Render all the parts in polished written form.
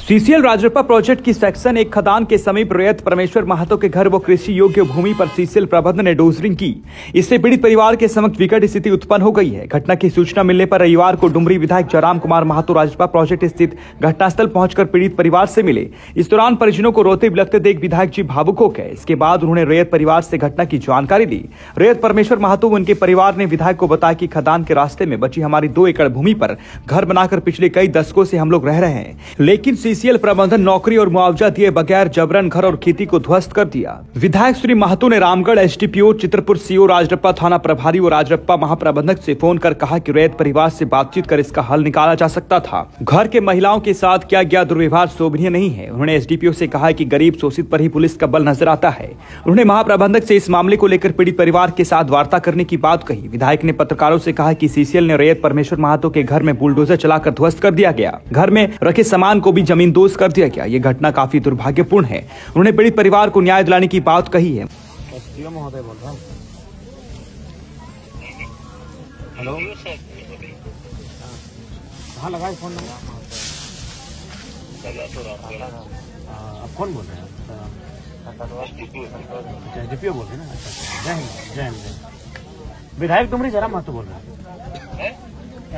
CCL Rajrappa project की section 1 खदान के समीप रैयत परमेश्वर महतो के घर व कृषि योग्य भूमि पर सीसीएल प्रबंधन ने डोजरिंग की। इससे पीड़ित परिवार के समक्ष विकट स्थिति उत्पन्न हो गई है। घटना की सूचना मिलने पर रविवार को डुमरी विधायक जयराम कुमार महतो राजरप्पा प्रोजेक्ट स्थित घटनास्थल पहुंचकर पीड़ित परिवार से मिले। इस दौरान परिजनों को रोते बिलखते देख विधायक जी भावुक हो गए। इसके बाद उन्होंने रैयत परिवार से घटना की जानकारी दी। रैयत परमेश्वर महतो व उनके परिवार ने विधायक को बताया कि खदान के रास्ते में बची हमारी 2 एकड़ भूमि पर घर बनाकर पिछले कई दशकों से हम लोग रह रहे हैं, लेकिन सीसीएल प्रबंधन नौकरी और मुआवजा दिए बगैर जबरन घर और खेती को ध्वस्त कर दिया। विधायक श्री महतो ने रामगढ़ एसडीपीओ, चित्रपुर सीओ, राजरप्पा थाना प्रभारी और राजरप्पा महाप्रबंधक से फोन कर कहा कि रैयत परिवार से बातचीत कर इसका हल निकाला जा सकता था। घर के महिलाओं के साथ किया गया दुर्व्यवहार शोभनीय नहीं है। उन्होंने एसडीपीओ से कहा कि गरीब शोषित पर ही पुलिस का बल नजर आता है। उन्होंने महाप्रबंधक से इस मामले को लेकर पीड़ित परिवार के साथ वार्ता करने की बात कही। विधायक ने पत्रकारों से कहा कि सीसीएल ने रैयत परमेश्वर महतो के घर में बुलडोजर चलाकर ध्वस्त कर दिया गया। घर में रखे सामान को भी जमींदोज कर दिया गया। ये घटना काफी दुर्भाग्यपूर्ण है। उन्होंने पीड़ित परिवार को न्याय दिलाने की बात कही है। महोदय बोल रहा हूँ। हेलो, कहाँ लगा है फोन नंबर? आप कौन बोल रहे हैं? एसडीपीओ बोल रहे हैं ना? जय हिंद, जय हिंद। विधायक डुमरी जयराम महतो बोल रहे हैं।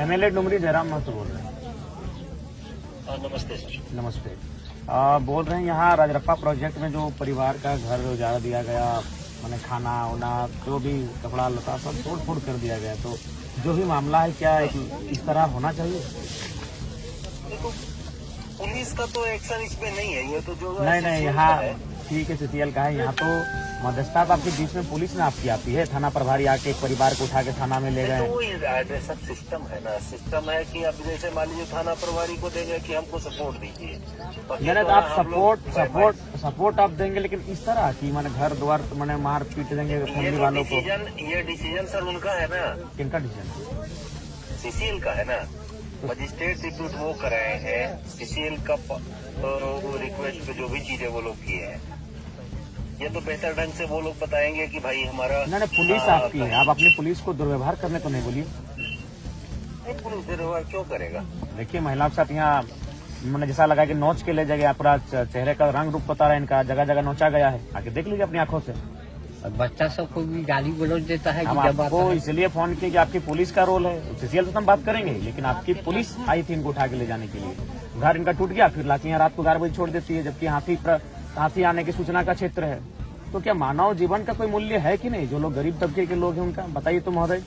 एमएलए डुमरी जयराम महतो बोल रहे हैं। नमस्ते सर। नमस्ते। बोल रहे हैं यहाँ राजरप्पा प्रोजेक्ट में जो परिवार का घर उजाड़ दिया गया, मैंने खाना उना जो भी कपड़ा लता सब तोड़ फोड़ कर दिया गया, तो जो भी मामला है क्या इस तरह होना चाहिए? देखो, पुलिस का तो एक्शन इसमें नहीं है। ये तो जो नहीं यहाँ ठीक है, सीसीएल का है। यहाँ तो मध्यस्थता आपके बीच में पुलिस ने आपकी आती है। थाना प्रभारी आके एक परिवार को उठा के थाना में ले गए। तो वही सब सिस्टम है ना। सिस्टम है कि अब जैसे मान लीजिए थाना प्रभारी को देंगे कि हमको सपोर्ट दीजिए, मैंने तो आप सपोर्ट आप देंगे, लेकिन इस तरह की मैंने घर द्वार मैंने मार पीट देंगे फैमिली वालों को। ये डिसीजन सर उनका है ना। किनका डिसीजन? सीसीएल का है ना। मजिस्ट्रेट रिपोर्ट वो कराए हैं। सीसीएल का रिक्वेस्ट पे जो भी चीजें वो लोग किए हैं, ये तो बेहतर ढंग से वो लोग बताएंगे कि भाई हमारा नहीं, पुलिस आपकी है। आप अपनी पुलिस को दुर्व्यवहार करने को नहीं बोलिए। पुलिस दुर्व्यवहार क्यों करेगा? देखिए, महिलाओं के साथ यहाँ मैंने जैसा लगा कि नोच के ले जाएगा, पूरा चेहरे का रंग रूप बता रहा है इनका, जगह जगह नोचा गया है। आके देख लीजिए अपनी आंखों से। बच्चा सबको भी गाली गलौज देता है। हम आपको इसलिए फोन किया कि आपकी पुलिस का रोल है। सीसीएल से हम बात करेंगे, लेकिन आपकी पुलिस आई थी इनको उठा के ले जाने के लिए। घर इनका टूट गया, फिर लाके यहाँ रात को 11 बजे छोड़ देती है, जबकि हाथी आने की सूचना का क्षेत्र है। तो क्या मानव जीवन का कोई मूल्य है कि नहीं? जो लोग गरीब तबके के लोग हैं उनका बताइए तो महोदय।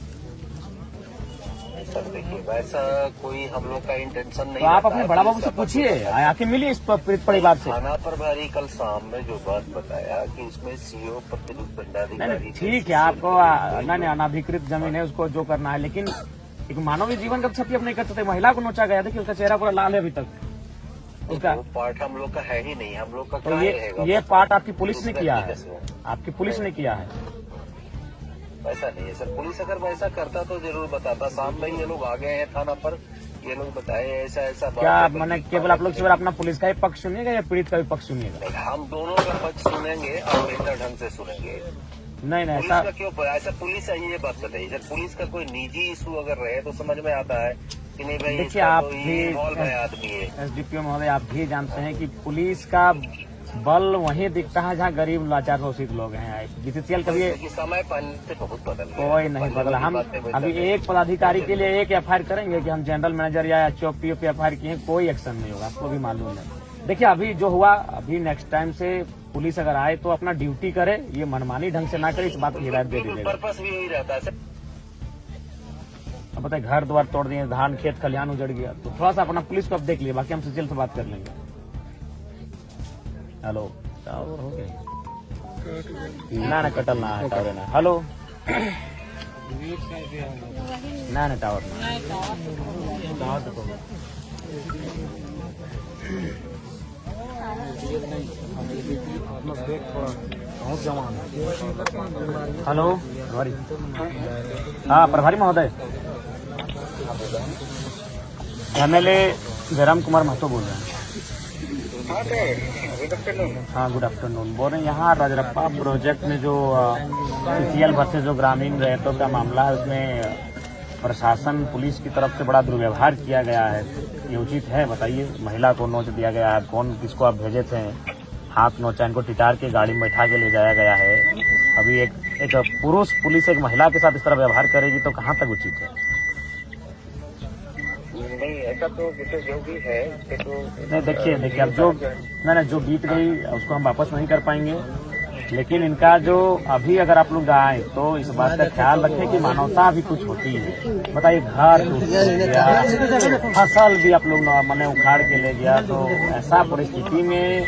सर देखिए, वैसा कोई हम लोग का इंटेंशन नहीं। तो आप अपने बड़ा बाबू से पूछिए, आके मिलिए इस पीड़ित परिवार से। थाना प्रभारी कल शाम में जो बात बताया कि इसमें सीओ प्रतिनियुक्त दंडाधिकारी। ठीक है, आपको अनाधिकृत जमीन है, उसको जो करना है, लेकिन एक मानवीय जीवन का क्षति आप नहीं कर सकते। महिला को नोचा गया, देखिए उसका चेहरा पूरा लाल है अभी तक। उसका वो पार्ट हम लोग का है ही नहीं। हम लोग का तो ये पार्ट आपकी पुलिस ने किया है। आपकी पुलिस ने किया है। ऐसा नहीं है सर। पुलिस अगर वैसा करता तो जरूर बताता। शाम में ये लोग आ गए हैं थाना पर, ये लोग बताए ऐसा ऐसा बात। क्या मैंने केवल आप लोग केवल अपना पुलिस का ही पक्ष सुनिएगा या पीड़ित का भी पक्ष सुनिएगा? हम दोनों का पक्ष सुनेंगे और बेहतर ढंग से सुनेंगे। नहीं पुलिस का क्यों ऐसा? पुलिस ये बात बताइए सर, पुलिस का कोई निजी इशू अगर रहे तो समझ में आता है कि नहीं भाई। देखिए, आप भी आदमी है। एसडीपीओ महोदय, आप भी जानते हैं कि पुलिस का बल वहीं दिखता है जहाँ गरीब लाचार शोषित लोग हैं। बीसीसीएल कभी समय पहले से बहुत बदल गया। कोई नहीं बदला। हम अभी एक पदाधिकारी के लिए एक एफआईआर करेंगे कि हम जनरल मैनेजर या चौकी पे एफआईआर किए, कोई एक्शन नहीं होगा। आपको भी मालूम है। देखिए, अभी जो हुआ, अभी नेक्स्ट टाइम से पुलिस अगर आए तो अपना ड्यूटी करे, ये मनमानी ढंग से ना करे, इस बात की हिदायत दे दीजिएगा। पर्पस भी यही रहता है। अब बताए, घर द्वार तोड़ दिए, धान खेत खलिहान उजड़ गया, तो थोड़ा सा अपना पुलिस को अब देख लिया, बाकी हम सीसीएल से बात कर लेंगे। हेलो, टावर हो गए ना कटल ना है टावर ना। हेलो ना टावर हेलो प्रभारी। हाँ प्रभारी महोदय, एमएलए जयराम कुमार महतो बोल रहे हैं। हाँ गुड आफ्टरनून। बोल रहे हैं यहाँ राजरप्पा प्रोजेक्ट में जो सीसीएल वर्सेस जो ग्रामीण रैयतों का मामला है, उसमें प्रशासन पुलिस की तरफ से बड़ा दुर्व्यवहार किया गया है। ये उचित है? बताइए, महिला को नोच दिया गया है, कौन किसको आप भेजे थे, हाथ नोचा, इनको टिटार के गाड़ी में बैठा के ले जाया गया है। अभी एक पुरुष पुलिस एक महिला के साथ इस तरह व्यवहार करेगी तो कहाँ तक उचित है? नहीं, ऐसा तो जैसे जो भी है तो नहीं, देखिए अब जो बीत गई उसको हम वापस नहीं कर पाएंगे, लेकिन इनका जो अभी अगर आप लोग आए तो इस बात का ख्याल रखें कि मानवता भी कुछ होती है। बताइए, घर टूट गया, फसल भी आप लोग मैंने उखाड़ के ले गया, तो ऐसा परिस्थिति में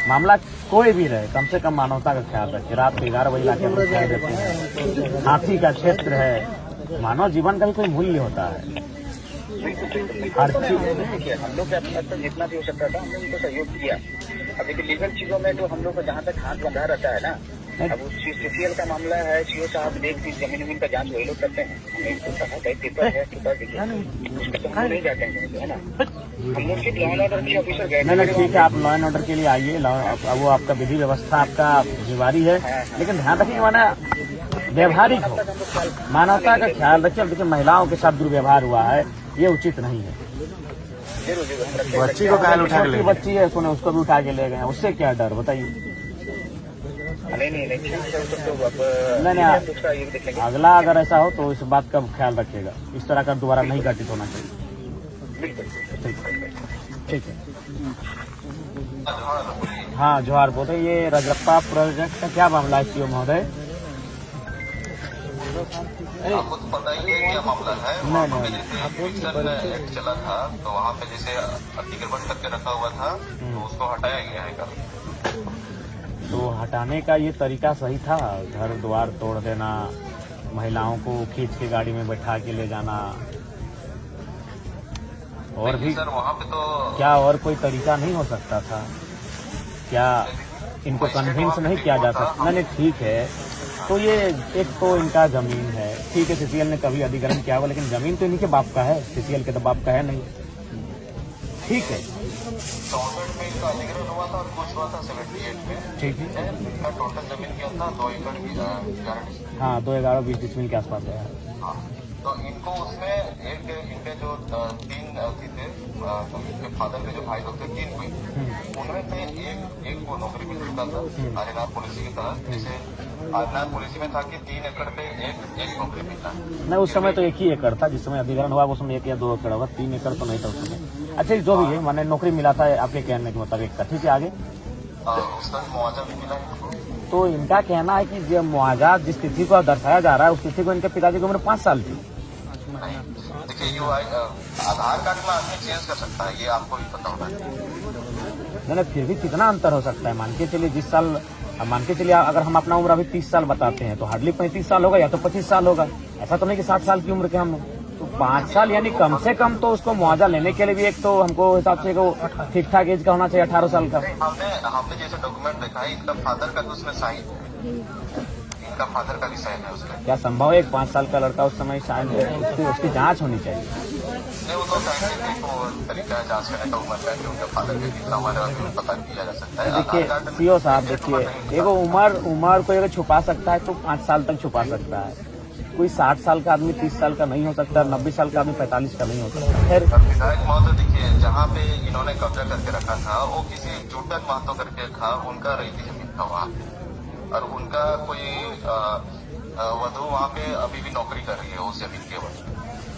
मामला कोई भी रहे, कम से कम मानवता का ख्याल रखे। रात के 11 बजे लाके हम लोग खाई देते हैं, हाथी का क्षेत्र है, मानव जीवन का भी कोई मूल्य होता है। हर चीज देखिए, हम लोग के जितना भी हो सकता था हमने उनको सहयोग किया। अब देखिए, लीगल चीजों में तो हम लोग को जहाँ तक हाथ बंधा रहता है ना, अब उस सीसीएल का मामला है, सीओ साहब देख जमीन का जांच वही लोग करते हैं। हमें इनको कहा कई पेपर है, पेपर देखिए, उसमें तो हम नहीं जाते हैं, है ना। हम लोग सिर्फ लॉ एंड ऑर्डर के ऑफिसर गए। नहीं, ठीक है, आप लॉ एंड ऑर्डर के लिए आइए, वो आपका विधि व्यवस्था आपका जिम्मेवारी है, लेकिन ध्यान रखिए माना व्यवहारिक हो, मानवता का ख्याल रखिए। अब देखिए, महिलाओं के साथ दुर्व्यवहार हुआ है, ये उचित नहीं है। बच्ची को कहाँ उठा के ले गए? बच्ची है, उसको भी उठा के ले गए, उससे क्या डर? बताइए। नहीं, अगला अगर ऐसा हो तो इस बात का ख्याल रखिएगा, इस तरह का दोबारा नहीं घटित होना चाहिए। ठीक है। हाँ, जोहार बोलते। ये रजरप्पा प्रोजेक्ट का क्या मामला है सीओ महोदय? आपको तो पता ही है क्या मामला है। वहाँ पे जैसे एक्ट चला था तो वहाँ पे जैसे अतिक्रमण करके रखा हुआ था तो उसको हटाया गया है कल। तो हटाने का ये तरीका सही था? घर द्वार तोड़ देना, महिलाओं को खींच के गाड़ी में बैठा के ले जाना, और भी सर वहाँ पे तो क्या और कोई तरीका नहीं हो सकता था? क्या इनको कन्विंस नहीं किया जा सकता? नहीं, ठीक है, तो ये एक तो इनका जमीन है, ठीक है, सीसीएल ने कभी अधिग्रहण किया हुआ, लेकिन जमीन तो इन्हीं के बाप का है, सीसीएल के तो बाप का है नहीं। ठीक है, 64 में इसका अधिग्रहण हुआ था और कुछ हुआ था 78 में। ठीक है, इनका टोटल जमीन क्या था 2 एकड़ की गारंटी। हाँ, 2-11-20 डिसमिल के आसपास है। हाँ, तो इनको उसमें एक इनके जो 3 अथी थे, तो इनके फादर के जो भाई लोग थे 3 हुए, उनमें से एक को नौकरी मिल चुका था आर्यनाथ पॉलिसी के तहत। जैसे आर्यनाथ पॉलिसी में था कि 3 एकड़ पे एक नौकरी मिलना। नहीं, उस समय तो 1 ही एकड़ था, जिस समय अधिग्रहण हुआ उस समय 1 या 2 एकड़ होगा, 3 एकड़ तो नहीं था उस समय। अच्छा, जो भी है, मैंने नौकरी मिला था आपके कहने के मुताबिक का। ठीक है, आगे उसका मुआवजा भी मिला इनको। तो इनका कहना है कि जो मुआवजा जिस तिथि को दर्शाया जा रहा है उस तिथि को इनके पिताजी की उम्र 5 साल थी। देखिए, जो आधार कार्ड में आदमी चेंज कर सकता है, ये आपको भी पता होगा। नहीं, फिर भी कितना अंतर हो सकता है? मान के चलिए जिस साल, मान के चलिए अगर हम अपना उम्र अभी 30 साल बताते हैं तो हार्डली 35 साल होगा या तो 25 साल होगा। ऐसा तो नहीं कि 60 साल की उम्र के हम, तो 5 साल यानी कम से कम तो उसको मुआवजा लेने के लिए भी एक तो हमको हिसाब से ठीक ठाक एज का होना चाहिए, 18 साल का। हमने जैसे डॉक्यूमेंट देखा है, इनका फादर का तो उसमें साइन है, इनका फादर का भी साइन है उसमें। क्या संभव है 5 साल का लड़का उस समय साइन है? उसकी जांच होनी चाहिए। नहीं, वो तो साइंटिफिक तरीका है जांच करने का, उम्र का कि उनका फादर का कितना उम्र है अभी पता किया जा सकता है। देखिए सीओ साहब, देखिए एगो उम्र को अगर छुपा सकता है तो 5 साल तक छुपा सकता है। कोई 60 साल का आदमी 30 साल का नहीं हो सकता, 90 साल का आदमी 45 का नहीं हो सकता। खैर, विधायक महोदय देखिए, जहाँ पे इन्होंने कब्जा करके रखा था वो किसी जूटन महतो करके था, उनका रईती जमीन था वहाँ पे, और उनका कोई वधु वहाँ पे अभी भी नौकरी कर रही है उस जमीन के ऊपर।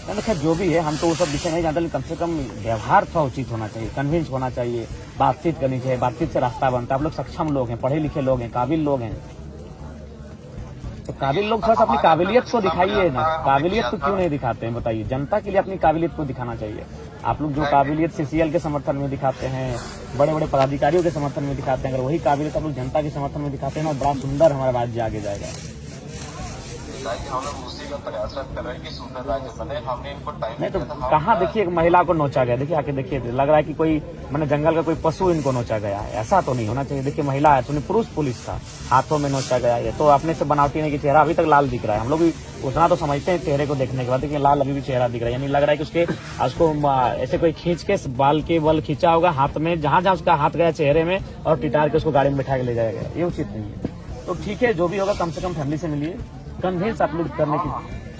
नहीं, खैर जो भी है, हम तो वो सब विषय नहीं जानते, लेकिन कम से कम व्यवहार थोड़ा उचित होना चाहिए, कन्विंस होना चाहिए, बातचीत करनी चाहिए, बातचीत से रास्ता बनता है। आप लोग सक्षम लोग हैं, पढ़े लिखे लोग हैं, काबिल लोग हैं, तो काबिल लोग थोड़ा सा अपनी काबिलियत को दिखाइए ना। काबिलियत को क्यों नहीं दिखाते हैं बताइए? जनता के लिए अपनी काबिलियत को दिखाना चाहिए। आप लोग जो काबिलियत सीसीएल के समर्थन में दिखाते हैं, बड़े बड़े पदाधिकारियों के समर्थन में दिखाते हैं, अगर वही काबिलियत आप लोग जनता के समर्थन में दिखाते हैं ना, बड़ा सुंदर हमारा राज्य आगे जाएगा। हम लोग उसी का प्रयासरत कर रहे हैं कि सुंदर राज्य बने। हमने इनको टाइम नहीं तो कहाँ देखिए एक महिला को नोचा गया, देखिए आके देखिए, लग रहा है कि कोई मैंने जंगल का कोई पशु इनको नोचा गया है। ऐसा तो नहीं होना चाहिए। देखिए महिला है, सुनिए पुरुष पुलिस था, हाथों में नोचा गया है, तो अपने से बनावटी नहीं कि चेहरा अभी तक लाल दिख रहा है। हम लोग भी उतना तो समझते हैं चेहरे को देखने के बाद, देखिए लाल अभी भी चेहरा दिख रहा है, यानी लग रहा है कि उसको ऐसे कोई खींच के बाल के बल खींचा होगा हाथ में, जहां जहां उसका हाथ गया चेहरे में, और टिटार के उसको गाड़ी में बैठा के ले जाया गया। ये उचित नहीं है। तो ठीक है, जो भी होगा कम से कम फैमिली से मिलिए, कन्विंस आप लोग करने की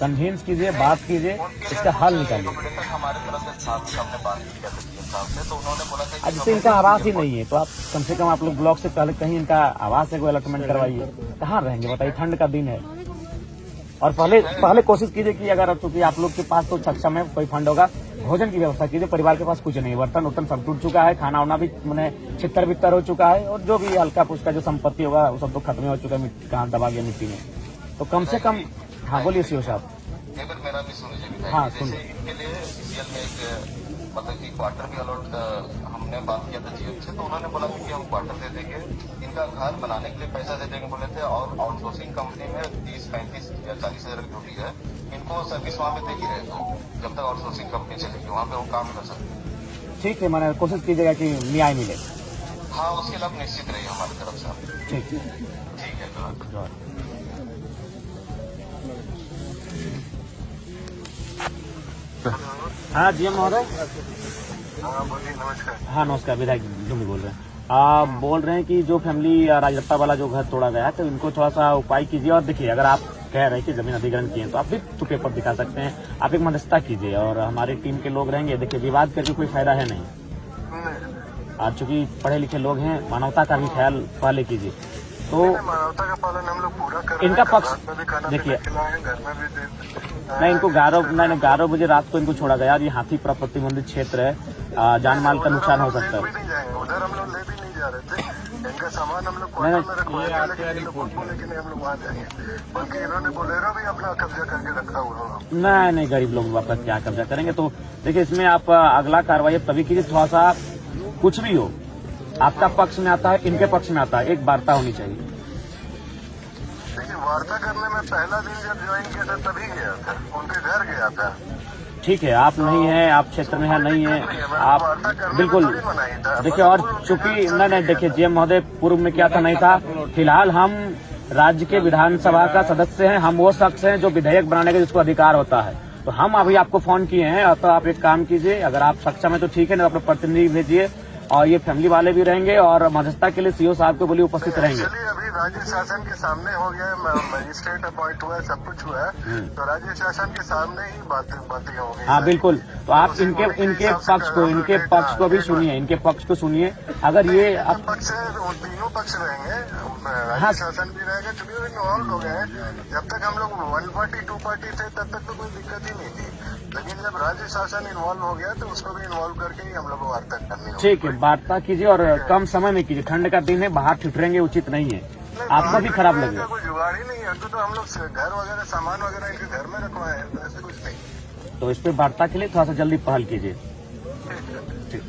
कन्विंस कीजिए, बात कीजिए, इसका हल निकालिए। हमारे तरफ से साहब से हमने बात की है साहब से, तो उन्होंने बोला था अब जैसे इनका आवास ही नहीं है तो आप कम से कम आप लोग ब्लॉक से पहले कहीं इनका आवास है कोई अलॉटमेंट करवाइए। कहाँ रहेंगे बताइए, ठंड का दिन है। और पहले कोशिश कीजिए कि अगर चूंकि आप लोग के पास तो सक्षम है कोई फंड होगा, भोजन की व्यवस्था कीजिए। परिवार के पास कुछ नहीं, बर्तन उर्तन सब टूट चुका है, खाना वाना भी मैंने छितर बितर हो चुका है, और जो भी हल्का फुल्का जो संपत्ति होगा वो सब तो खत्म हो चुका है, कहाँ दबा गया मिट्टी में। तो कम से कम, हाँ बोलिए सीओ साहब। एक बार मेरा भी सुन लीजिए। हाँ, जैसे इनके लिए सीएल में एक मतलब कि क्वार्टर भी अलॉट हमने बात किया था जीएम से, तो उन्होंने बोला था कि हम क्वार्टर दे देंगे, इनका घर बनाने के लिए पैसा दे देंगे बोले थे, और आउटसोर्सिंग कंपनी में 30, 35 या 40 हजार की ड्यूटी है, इनको सर्विस वहाँ पे दे ही रहे थे, जब तक आउटसोर्सिंग कंपनी चलेगी वहाँ पे वो काम कर सकते। ठीक है, मैंने कोशिश कीजिएगा कि न्याय मिले। हाँ, उसके लिए आप निश्चित रहिए हमारी तरफ से। ठीक ठीक है। हाँ जीएम महोदय। हाँ बोलिए, नमस्कार। हाँ नमस्कार, विधायक डूंगी बोल रहे हैं। आप बोल रहे हैं कि जो फैमिली राजदत्ता वाला जो घर तोड़ा गया तो इनको थोड़ा सा उपाय कीजिए। और देखिए, अगर आप कह रहे हैं कि जमीन अधिग्रहण किए तो आप भी तो पेपर दिखा सकते हैं, आप एक मध्यस्थता कीजिए और हमारी टीम के लोग रहेंगे। देखिए, विवाद करके कोई फायदा है नहीं। आज चूंकि पढ़े लिखे लोग हैं, मानवता का भी ख्याल पहले कीजिए। तो मानवता का पालन हम लोग पूरा कर इनका पक्ष देखिए, नहीं इनको 11 बजे रात को इनको छोड़ा गया। ये हाथी प्रतिबंधित क्षेत्र है, जान माल का नुकसान हो सकता है। उधर हम लोग ले भी नहीं जा रहे थे, इनका सामान हम लोग क्वार्टर में रखवाया, लेकिन हम लोग वहाँ जाएंगे, बल्कि इन्होंने बोलेरो भी अपना कब्जा करके रखा हुआ। नहीं, गरीब लोग वापस क्या कब्जा करेंगे। तो देखिए, इसमें आप अगला कार्रवाई तभी कीजिए, थोड़ा सा कुछ भी हो, आपका पक्ष में आता है, इनके पक्ष में आता है, एक वार्ता होनी चाहिए। देखिए, वार्ता करने में पहला दिन जब ज्वाइन किया था तभी गया था, उनके घर गया था। ठीक है, आप नहीं है, आप क्षेत्र में है नहीं है, आप बिल्कुल देखिए। और चूंकि नहीं देखिए जीएम महोदय, पूर्व में क्या था नहीं था, फिलहाल हम राज्य के विधानसभा का सदस्य हैं, हम वो शख्स हैं जो विधेयक बनाने का जिसको अधिकार होता है। तो हम अभी आपको फोन किए हैं, तो आप एक काम कीजिए, अगर आप सक्षम है तो ठीक है, नहीं अपने प्रतिनिधि भेजिए, और ये फैमिली वाले भी रहेंगे और मध्यस्थता के लिए सीओ साहब को बोलिए उपस्थित रहेंगे। अभी राज्य शासन के सामने हो गया, मजिस्ट्रेट अपॉइंट हुआ है, सब कुछ हुआ है, तो राज्य शासन के सामने ही बातें होंगी। हाँ बिल्कुल, तो आप इनके पक्ष को भी सुनिए, इनके पक्ष को सुनिए। अगर ये पक्ष तीनों पक्ष रहेंगे, राज्य शासन भी रहेगा, चूंकि इन्वॉल्व हो गए। जब तक हम लोग 1 पार्टी 2 पार्टी थे तब तक तो कोई दिक्कत ही नहीं थी, लेकिन जब राज्य शासन इन्वॉल्व हो गया तो उसको भी इन्वॉल्व करके ही हम लोग को वार्ता करनी होगी। ठीक है, वार्ता कीजिए और कम समय में कीजिए, ठंड का दिन है, बाहर ठिठुरेंगे उचित नहीं है, आपको भी खराब लगेगा। कोई जुगाड़ ही नहीं है, तो हम लोग घर वगैरह सामान वगैरह इनके घर में रखवाए हैं, तो ऐसे कुछ नहीं। तो इस पे वार्ता के लिए थोड़ा सा जल्दी पहल कीजिए। ठीक।